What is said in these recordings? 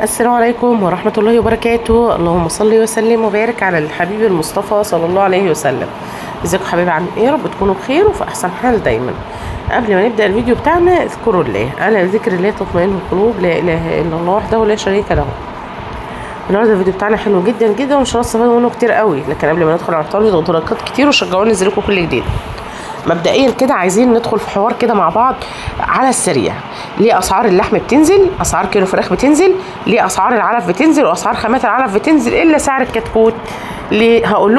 السلام عليكم ورحمة الله وبركاته. اللهم صل وسلم وبارك على الحبيب المصطفى صلى الله عليه وسلم. ازيكم حبايبي، عاملين ايه؟ يا رب تكونوا بخير وفي احسن حال دايما. قبل ما نبدأ الفيديو بتاعنا اذكروا الله، الا بذكر الله تطمئن القلوب، لا اله الا الله وحده لا شريك له. النهارده الفيديو بتاعنا حلو جدا جدا وان شاء الله استفادوا منه كتير قوي، لكن قبل ما ندخل على الطاوله ضغطوا لايكات كتير وشجعوني انزل لكم كل جديد. مبدئيا كده عايزين ندخل في حوار كده مع بعض على السريع. ليه اسعار اللحم بتنزل؟ اسعار كيلو فراخ بتنزل؟ ليه اسعار العلف بتنزل واسعار خامات العلف بتنزل الا سعر الكتكوت؟ ليه؟ هقول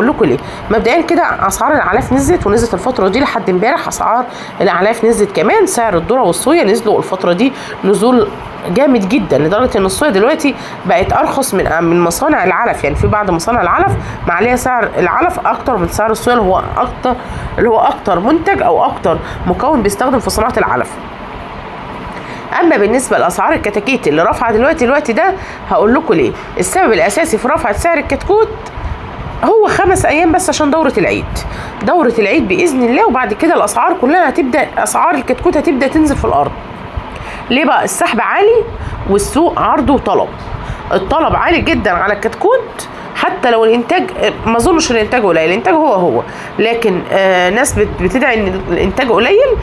لكم ليه. مبدئيا كده اسعار العلف نزلت الفتره دي لحد امبارح. اسعار الاعلاف نزلت كمان. سعر الذره والصويا نزلوا الفتره دي نزول جامد جدا، لدرجه ان الصويا دلوقتي بقت ارخص من مصانع العلف. يعني في بعض مصانع العلف معليه سعر العلف اكتر من سعر الصويا اللي هو اكتر منتج او اكتر مكون بيستخدم في صناعه العلف. اما بالنسبه لاسعار الكتاكيت اللي رافعه دلوقتي ده، هقول لكم ليه. السبب الاساسي في رفع سعر الكتكوت هو 5 ايام بس عشان دورة العيد باذن الله، وبعد كده الاسعار كلها اسعار الكتكوت هتبدا تنزل في الارض. ليه بقى؟ السحب عالي والسوق عرض وطلب. الطلب عالي جدا على الكتكوت، حتى لو الانتاج ما اظنش الانتاج قليل، الانتاج هو لكن ناس بتدعي ان الانتاج قليل.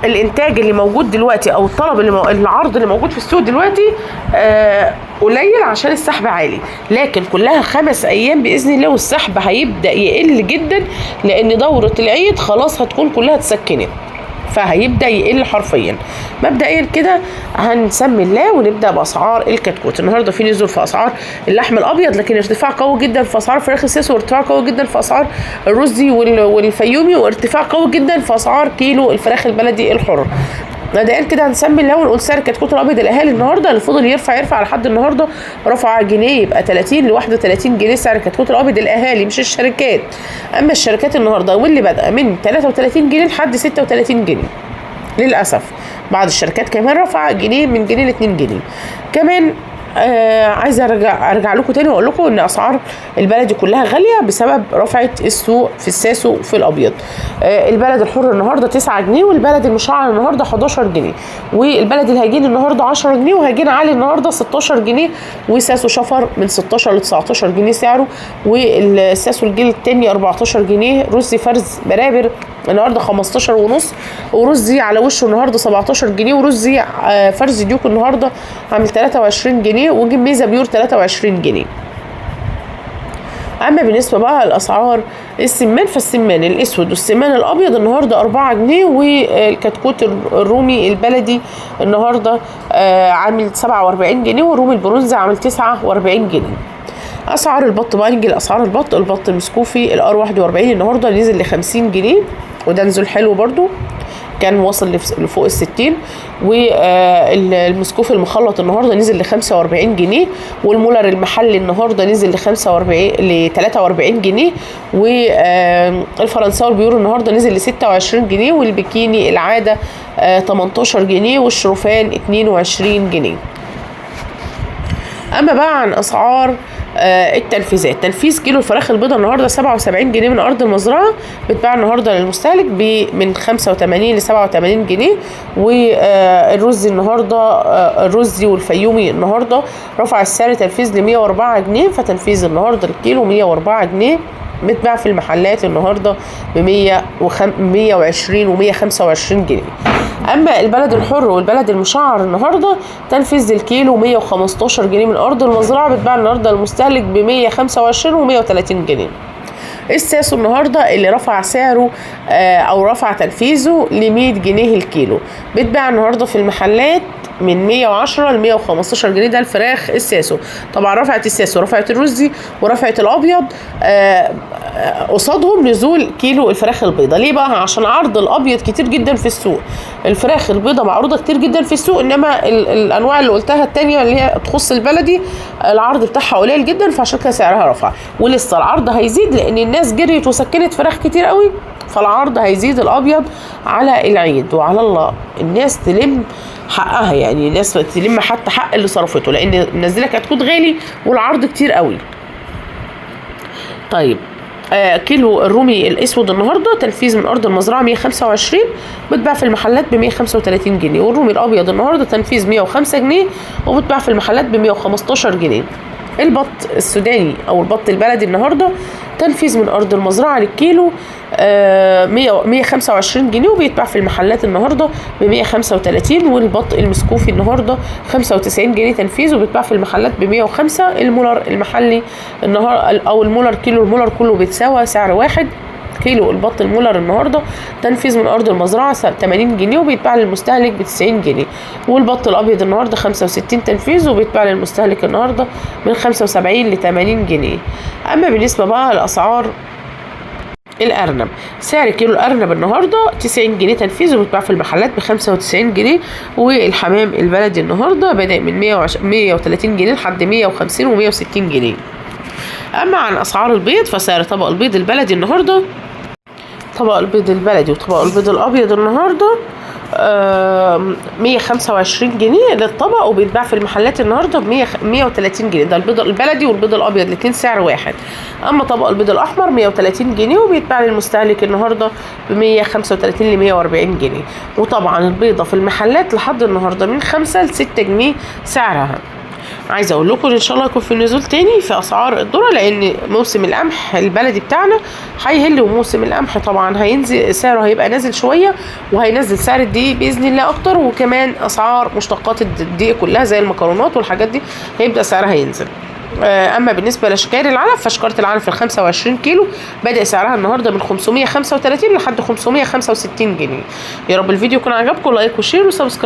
الانتاج اللي موجود دلوقتي او الطلب العرض اللي موجود في السوق دلوقتي قليل عشان السحب عالي، لكن كلها 5 ايام باذن الله والسحب هيبدا يقل جدا، لان دوره العيد خلاص هتكون كلها اتسكنت، فهيبدا يقل حرفيا. مبدئيا كده هنسمي الله ونبدا باسعار الكتكوت. النهارده في نزول في اسعار اللحم الابيض، لكن ارتفاع قوي جدا في اسعار فراخ السيس، وارتفاع قوي جدا في اسعار الرزي والفيومي، وارتفاع قوي جدا في اسعار كيلو الفراخ البلدي الحر. مبدئيا كده هنسمي الله ونقول سعر الكتكوت الابيض الاهالي النهارده اللي فضل يرفع لحد النهارده، رفع جنيه يبقى 30 ل 31 جنيه سعر الكتكوت الابيض الاهالي مش الشركات. اما الشركات النهارده واللي بدأ من 33 جنيه لحد 36 جنيه للاسف. بعض الشركات كمان رفع جنيه، من جنيه ل 2 جنيه كمان. عايزه ارجع لكم تاني واقول لكم ان اسعار البلدي كلها غاليه بسبب رفعه السوق في الساسو وفي الابيض. البلد الحر النهارده 9 جنيه، والبلد المشعر النهارده 11 جنيه، والبلد الهجين النهارده 10 جنيه، وهجين عالي النهارده 16 جنيه، وساسو شفر من 16 ل 19 جنيه سعره، والساسو الجيل الثاني 14 جنيه. رز فرز برابر النهارده 15 ونص، ورزي على وشه النهارده 17 جنيه، ورزي فرز ديوك النهارده عامل 23 جنيه، وجميزه بيور 23 جنيه. اما بالنسبه بقى لاسعار السمان، فالسمان الاسود والسمان الابيض النهارده 4 جنيه، والكتكوت الرومي البلدي النهارده عامل 47 جنيه، والرومي البرونزي عامل 49 جنيه. اسعار البط بقى، نيجي لاسعار البط المسكوفي الار 41 النهارده نزل ل 50 جنيه، وده نزول حلو برضو، كان واصل لفوق ال60. والمسكوف المخلط النهارده نزل ل 45 جنيه، والمولر المحلي النهارده نزل ل 43 جنيه، والفرنساوي البيور النهارده نزل ل 26 جنيه، والبكيني العاده 18 جنيه، والشروفان 22 جنيه. اما بقى عن اسعار التنفيذات، تنفيذ كيلو الفراخ البيضاء النهارده 77 جنيه من ارض المزرعه، بتباع النهارده للمستهلك من 85 ل 87 جنيه. والرز النهارده الرزي والفيومي النهارده رفع السعر تنفيذ ل 104 جنيه، فتنفيذ النهارده الكيلو 104 جنيه، بتباع في المحلات النهارده ب 120 و 125 جنيه. اما البلد الحر والبلد المشعر النهارده تنفيذ الكيلو 115 جنيه من ارض المزرعه، بتباع النهارده للمستهلك ب 125 و 130 جنيه. الساسو النهارده اللي رفع سعره او رفع تنفيذه ل 100 جنيه الكيلو، بتباع النهارده في المحلات من 110 ل 115 جنيه. ده الفراخ الساسو. طبعا رفعت الساسو، رفعت الرزي، ورفعت الابيض، قصادهم نزول كيلو الفراخ البيضاء. ليه بقى؟ عشان عرض الابيض كتير جدا في السوق، الفراخ البيضاء معروضه كتير جدا في السوق، انما الانواع اللي قلتها التانية اللي هي تخص البلدي العرض بتاعها قليل جدا، فعشان كده سعرها رفع. ولسه العرض هيزيد لان الناس جريت وسكنت فراخ كتير قوي، فالعرض هيزيد الابيض على العيد، وعلى الله الناس تلم حقها، يعني الناس تلم حتى حق اللي صرفته، لان منزله كتكوت غالي والعرض كتير قوي. طيب كيلو الرومي الاسود النهارده تنفيذ من ارض المزرعه 125 بتباع في المحلات ب 135 جنيه، والرومي الابيض النهارده تنفيذ 105 جنيه وبتباع في المحلات ب 115 جنيه. البط السوداني او البط البلدي النهارده تنفيذ من ارض المزرعه للكيلو 125 جنيه وبيتباع في المحلات النهارده ب 135. والبط المسكوفي النهارده 95 جنيه تنفيذ وبيتباع في المحلات ب 105. المولر المحلي النهارده او المولر كيلو المولر كله بيتساوى سعر واحد. كيلو البط المولر النهارده تنفيذ من ارض المزرعه 80 جنيه وبيتباع للمستهلك ب 90 جنيه. والبط الابيض النهارده 65 تنفيذ وبيتباع للمستهلك النهارده من 75 ل 80 جنيه. اما بالنسبه بقى لاسعار الارنب، سعر كيلو الارنب النهارده 90 جنيه تنفيذ وبيتباع في المحلات ب 95 جنيه. والحمام البلدي النهارده بادئ من 130 جنيه لحد 150 و160 جنيه. اما عن اسعار البيض، فسعر طبق البيض البلدي النهارده، طبق البيض البلدي وطبق البيض الابيض النهارده 125 جنيه للطبق وبيتباع في المحلات النهارده ب 130 جنيه. ده البيض البلدي والبيض الابيض الاثنين سعر واحد. اما طبق البيض الاحمر 130 جنيه وبيتباع للمستهلك النهارده ب 135 ل 140 جنيه. وطبعا البيضه في المحلات لحد النهارده من 5 ل 6 جنيه سعرها. عايزه اقول لكم ان شاء الله يكون في نزول تاني في اسعار الذره، لان موسم القمح البلدي بتاعنا هيهل، وموسم القمح طبعا هينزل سعره، هيبقى نازل شويه وهينزل سعر الدقيق باذن الله اكتر. وكمان اسعار مشتقات الدقيق كلها زي المكرونات والحاجات دي هيبدا سعرها ينزل. اما بالنسبه لشكاير العلف، فشكاره العلف ال 25 كيلو بدا سعرها النهارده من 535 لحد 565 جنيه. يا رب الفيديو يكون عجبكم، لايك وشير وسبسكرايب.